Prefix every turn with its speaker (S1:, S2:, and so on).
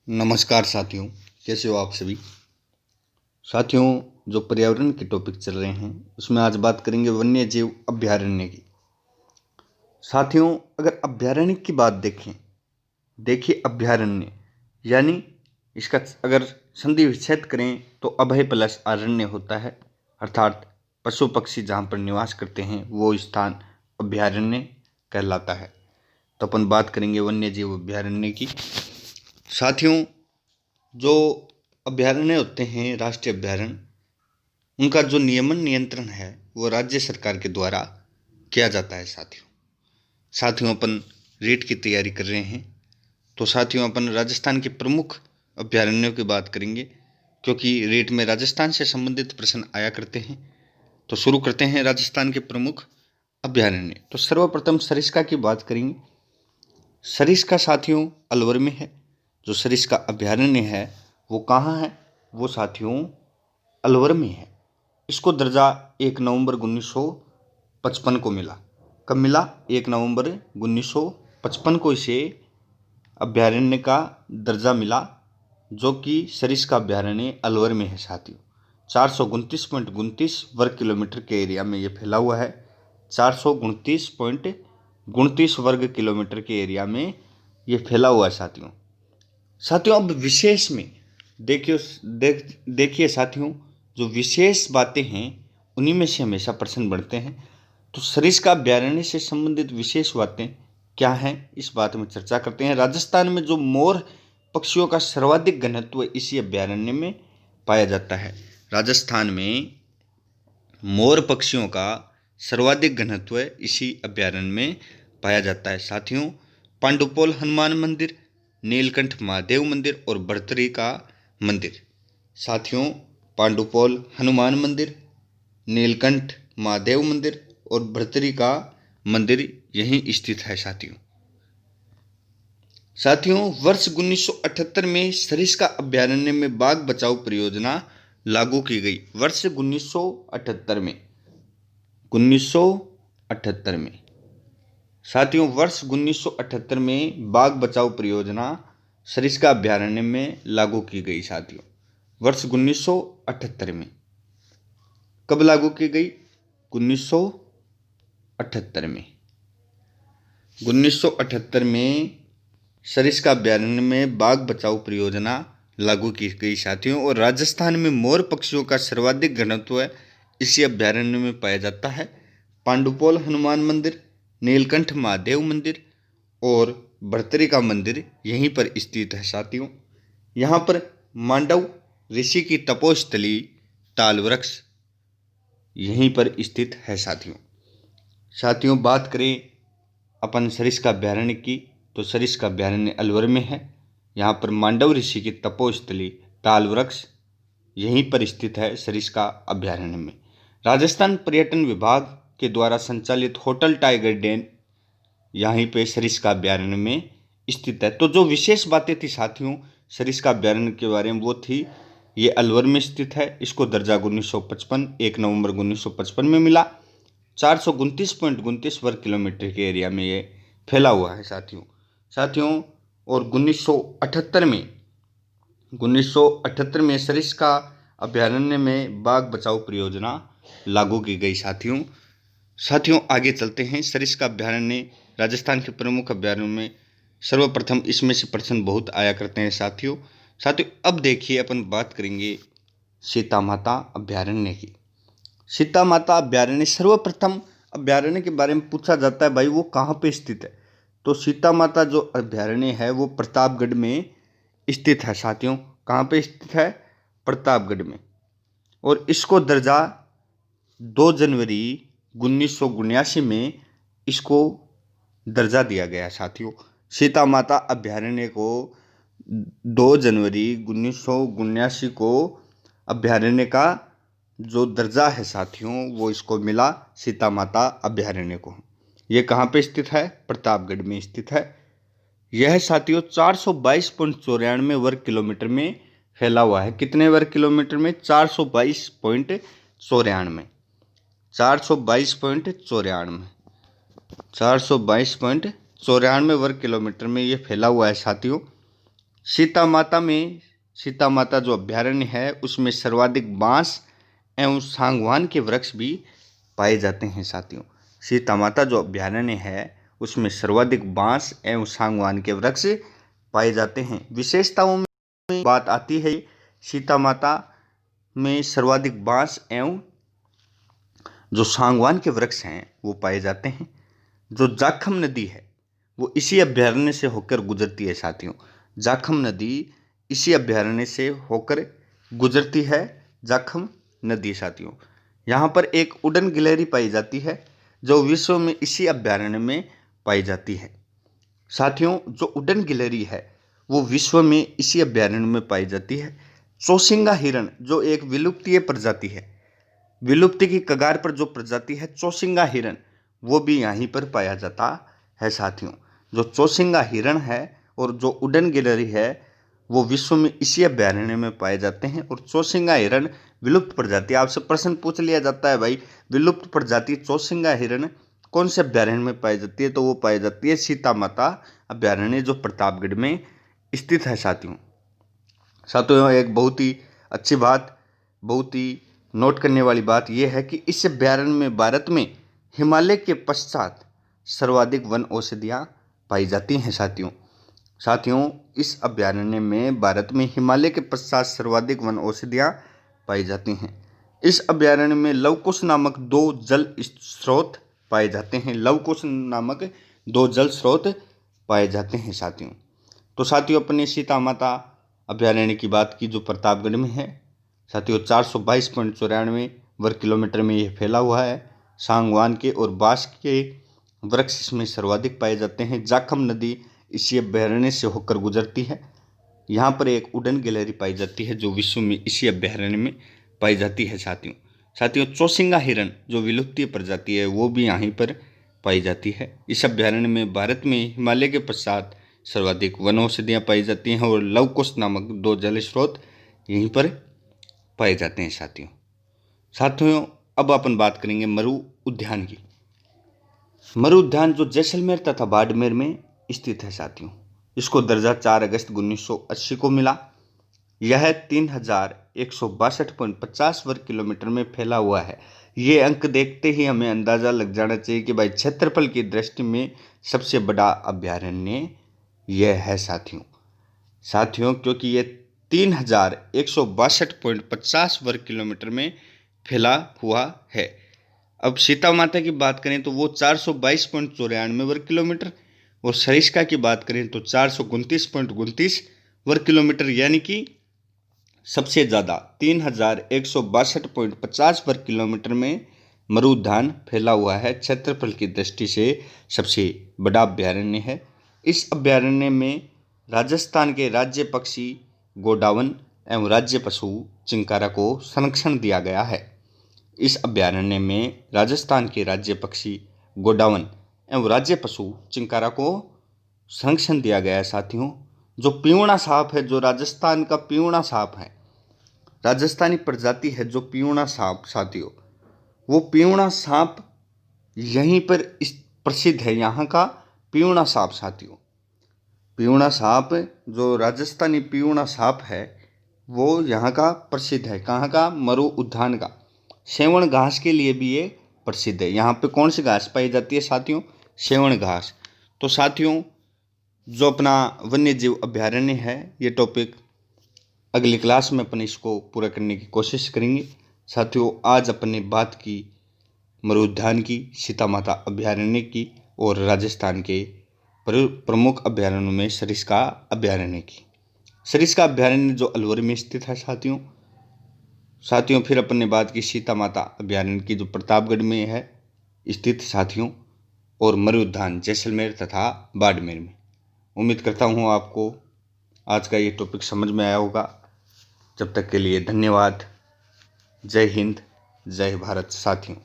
S1: नमस्कार साथियों, कैसे हो आप सभी। साथियों, जो पर्यावरण के टॉपिक चल रहे हैं उसमें आज बात करेंगे वन्य जीव अभयारण्य की। साथियों, अगर अभयारण्य की बात देखिए अभयारण्य यानी इसका अगर संधि विच्छेद करें तो अभय प्लस अरण्य होता है, अर्थात पशु पक्षी जहाँ पर निवास करते हैं वो स्थान अभयारण्य कहलाता है। तो अपन बात करेंगे वन्य जीव अभयारण्य की। साथियों, जो अभयारण्य होते हैं राष्ट्रीय अभयारण्य, उनका जो नियमन नियंत्रण है वो राज्य सरकार के द्वारा किया जाता है। साथियों अपन रीट की तैयारी कर रहे हैं, तो साथियों अपन राजस्थान के प्रमुख अभयारण्यों की बात करेंगे, क्योंकि रीट में राजस्थान से संबंधित प्रश्न आया करते हैं। तो शुरू करते हैं राजस्थान के प्रमुख अभयारण्य। तो सर्वप्रथम सरिस्का की बात करेंगे। सरिस्का साथियों अलवर में है। जो सरिस्का अभयारण्य है वो कहाँ है? वो साथियों अलवर में है। इसको दर्जा 1 नवंबर 1955 को मिला। कब मिला? 1 नवंबर 1955 को इसे अभयारण्य का दर्जा मिला, जो कि सरिस्का अभयारण्य अलवर में है। साथियों 429.29 वर्ग किलोमीटर के एरिया में ये फैला हुआ है। 429.29 वर्ग किलोमीटर के एरिया में ये फैला हुआ है। साथियों अब विशेष में देखिए साथियों, जो विशेष बातें हैं उन्हीं में से हमेशा प्रश्न बढ़ते हैं। तो सरिस्का अभयारण्य से संबंधित विशेष बातें क्या हैं, इस बात में चर्चा करते हैं। राजस्थान में जो मोर पक्षियों का सर्वाधिक घनत्व इसी अभयारण्य में पाया जाता है। राजस्थान में मोर पक्षियों का सर्वाधिक घनत्व इसी अभयारण्य में पाया जाता है। साथियों पांडुपोल हनुमान मंदिर, नीलकंठ महादेव मंदिर और भर्तरी का मंदिर। साथियों पांडुपोल हनुमान मंदिर, नीलकंठ महादेव मंदिर और भर्तरी का मंदिर यहीं स्थित है। साथियों वर्ष 1978 में सरिस्का अभयारण्य में बाघ बचाओ परियोजना लागू की गई। वर्ष 1978 में 1978 में साथियों वर्ष 1978 में बाघ बचाओ परियोजना सरिस्का अभयारण्य में लागू की गई। साथियों वर्ष 1978 में कब लागू की गई? 1978 में 1978 में सरिस्का अभयारण्य में बाघ बचाओ परियोजना लागू की गई। साथियों और राजस्थान में मोर पक्षियों का सर्वाधिक घनत्व इसी अभयारण्य में पाया जाता है। पांडुपोल हनुमान मंदिर, नीलकंठ महादेव मंदिर और भर्तरी का मंदिर यहीं पर स्थित है। साथियों यहाँ पर मांडव ऋषि की तपोस्थली ताल वृक्ष यहीं पर स्थित है। साथियों बात करें अपन सरिस्का अभयारण्य की, तो सरिस्का अभयारण्य अलवर में है। यहाँ पर मांडव ऋषि की तपोस्थली ताल वृक्ष यहीं पर स्थित है सरिस्का अभयारण्य में। राजस्थान पर्यटन विभाग के द्वारा संचालित होटल टाइगर डेन यहीं पे सरिस्का अभयारण्य में स्थित है। तो जो विशेष बातें थी साथियों सरिस्का अभयारण्य के बारे में वो थी, ये अलवर में स्थित है। इसको दर्जा 1955 1 नवंबर 1955 में मिला। 429.29 वर्ग किलोमीटर के एरिया में ये फैला हुआ है। साथियों और 1978 में सरिस्का अभयारण्य में बाघ बचाओ परियोजना लागू की गई। साथियों आगे चलते हैं। सरिस्का अभयारण्य राजस्थान के प्रमुख अभयारण्यों में सर्वप्रथम इसमें से प्रश्न बहुत आया करते हैं। साथियों अब देखिए अपन बात करेंगे सीता माता अभयारण्य की। सीता माता अभयारण्य सर्वप्रथम अभयारण्य के बारे में पूछा जाता है, भाई वो कहाँ पे स्थित है? तो सीता माता जो अभयारण्य है वो प्रतापगढ़ में स्थित है। साथियों कहाँ पे स्थित है? प्रतापगढ़ में। और इसको दर्जा 2 जनवरी 1979 में इसको दर्जा दिया गया। साथियों सीता माता अभयारण्य को 2 जनवरी 1979 को अभयारण्य का जो दर्जा है साथियों वो इसको मिला सीता माता अभयारण्य को। ये कहाँ पे स्थित है? प्रतापगढ़ में स्थित है। यह साथियों 422.94 वर्ग किलोमीटर में फैला हुआ है। कितने वर्ग किलोमीटर में? 422.94 422.94 वर्ग किलोमीटर में ये फैला हुआ है। साथियों सीता माता जो अभ्यारण्य है उसमें सर्वाधिक बांस एवं सागवान के वृक्ष भी पाए जाते हैं साथियों। सीता माता जो अभ्यारण्य है उसमें सर्वाधिक बांस एवं सागवान के वृक्ष पाए जाते हैं। विशेषताओं में बात आती है, सीता माता में सर्वाधिक बांस एवं जो सागवान के वृक्ष हैं वो पाए जाते हैं। जो जाखम नदी है वो इसी अभ्यारण्य से होकर गुजरती है साथियों। जाखम नदी इसी अभ्यारण्य से होकर गुजरती है, जाखम नदी साथियों। यहाँ पर एक उड़न गिलहरी पाई जाती है जो विश्व में इसी अभ्यारण्य में पाई जाती है। साथियों, जो उड़न गिलहरी है वो विश्व में इसी अभ्यारण्य में पाई जाती है। चौसिंगा हिरण जो एक विलुप्तीय प्रजाति है, विलुप्ति की कगार पर जो प्रजाति है चौसिंगा हिरण, वो भी यहीं पर पाया जाता है साथियों। जो चौसिंगा हिरण है और जो उड़न गिलहरी है वो विश्व में इसी अभ्यारण्य में पाए जाते हैं। और चौसिंगा हिरण विलुप्त प्रजाति, आपसे प्रश्न पूछ लिया जाता है भाई विलुप्त प्रजाति चौसिंगा हिरण कौन से अभ्यारण्य में पाई जाती है, तो वो पाई जाती है सीता माता अभ्यारण्य जो प्रतापगढ़ में स्थित है साथियों। एक बहुत ही अच्छी बात, बहुत ही नोट करने वाली बात यह है कि इस अभ्यारण्य में भारत में हिमालय के पश्चात सर्वाधिक वन औषधियाँ पाई जाती हैं साथियों। इस अभ्यारण्य में भारत में हिमालय के पश्चात सर्वाधिक वन औषधियाँ पाई जाती हैं। इस अभ्यारण्य में लवकुश नामक 2 जल स्रोत पाए जाते हैं। लवकुश नामक 2 जल स्रोत पाए जाते हैं साथियों। तो साथियों, अपने सीता माता अभ्यारण्य की बात की जो प्रतापगढ़ में है साथियों। 422.94 वर्ग किलोमीटर में यह फैला हुआ है। सागवान के और बांस के वृक्ष इसमें सर्वाधिक पाए जाते हैं। जाखम नदी इसी अभ्यारण्य से होकर गुजरती है। यहाँ पर एक उड़न गिलहरी पाई जाती है जो विश्व में इसी अभ्यारण्य में पाई जाती है साथियों। चौसिंगा हिरण जो विलुप्तीय प्रजाति है वो भी यहीं पर पाई जाती है। इस अभ्यारण्य में भारत में हिमालय के पश्चात सर्वाधिक वन औषधियाँ पाई जाती हैं और लवकुश नामक 2 जल स्रोत यहीं पर पाए जाते हैं साथियों। अब अपन बात करेंगे मरु उद्यान की। मरु उद्यान जो जैसलमेर तथा बाड़मेर में स्थित है साथियों। इसको दर्जा 4 अगस्त 1980 को मिला। यह 3162.50 वर्ग किलोमीटर में फैला हुआ है। ये अंक देखते ही हमें अंदाज़ा लग जाना चाहिए कि भाई क्षेत्रफल की दृष्टि में सबसे बड़ा अभ्यारण्य यह है साथियों, क्योंकि ये 3162.50 वर्ग किलोमीटर में फैला हुआ है। अब सीता माता की बात करें तो वो 422.94 वर्ग किलोमीटर, और सरिस्का की बात करें तो 429.29 वर्ग किलोमीटर, यानी कि सबसे ज़्यादा 3162.50 वर्ग किलोमीटर में मरु उद्यान फैला हुआ है। क्षेत्रफल की दृष्टि से सबसे बड़ा अभ्यारण्य है। इस अभ्यारण्य में राजस्थान के राज्य पक्षी गोडावन एवं राज्य पशु चिंकारा को संरक्षण दिया गया है। इस अभ्यारण्य में राजस्थान के राज्य पक्षी गोडावन एवं राज्य पशु चिंकारा को संरक्षण दिया गया है साथियों। जो पियूणा सांप है, जो राजस्थान का पियूणा सांप है, राजस्थानी प्रजाति है जो पियूणा सांप साथियों, वो पियूणा सांप यहीं पर प्रसिद्ध है। यहाँ का पियूणा सांप साथियों, पियूणा सांप जो राजस्थानी पियूणा सांप है वो यहाँ का प्रसिद्ध है। कहाँ का? मरु उद्यान का। सेवण घास के लिए भी ये प्रसिद्ध है। यहाँ पे कौन सी घास पाई जाती है साथियों? सेवण घास। तो साथियों, जो अपना वन्य जीव अभ्यारण्य है ये टॉपिक अगली क्लास में अपन इसको पूरा करने की कोशिश करेंगे साथियों। आज अपन ने बात की मरु उद्यान की, सीता माता अभ्यारण्य की और राजस्थान के प्रमुख अभ्यारण्यों में सरिस्का अभ्यारण्य की। सरिस्का अभ्यारण्य जो अलवर में स्थित है साथियों। फिर अपन ने बात की सीता माता अभ्यारण्य की जो प्रतापगढ़ में है स्थित साथियों, और मरु उद्यान जैसलमेर तथा बाड़मेर में। उम्मीद करता हूँ आपको आज का ये टॉपिक समझ में आया होगा। जब तक के लिए धन्यवाद। जय हिंद, जय भारत साथियों।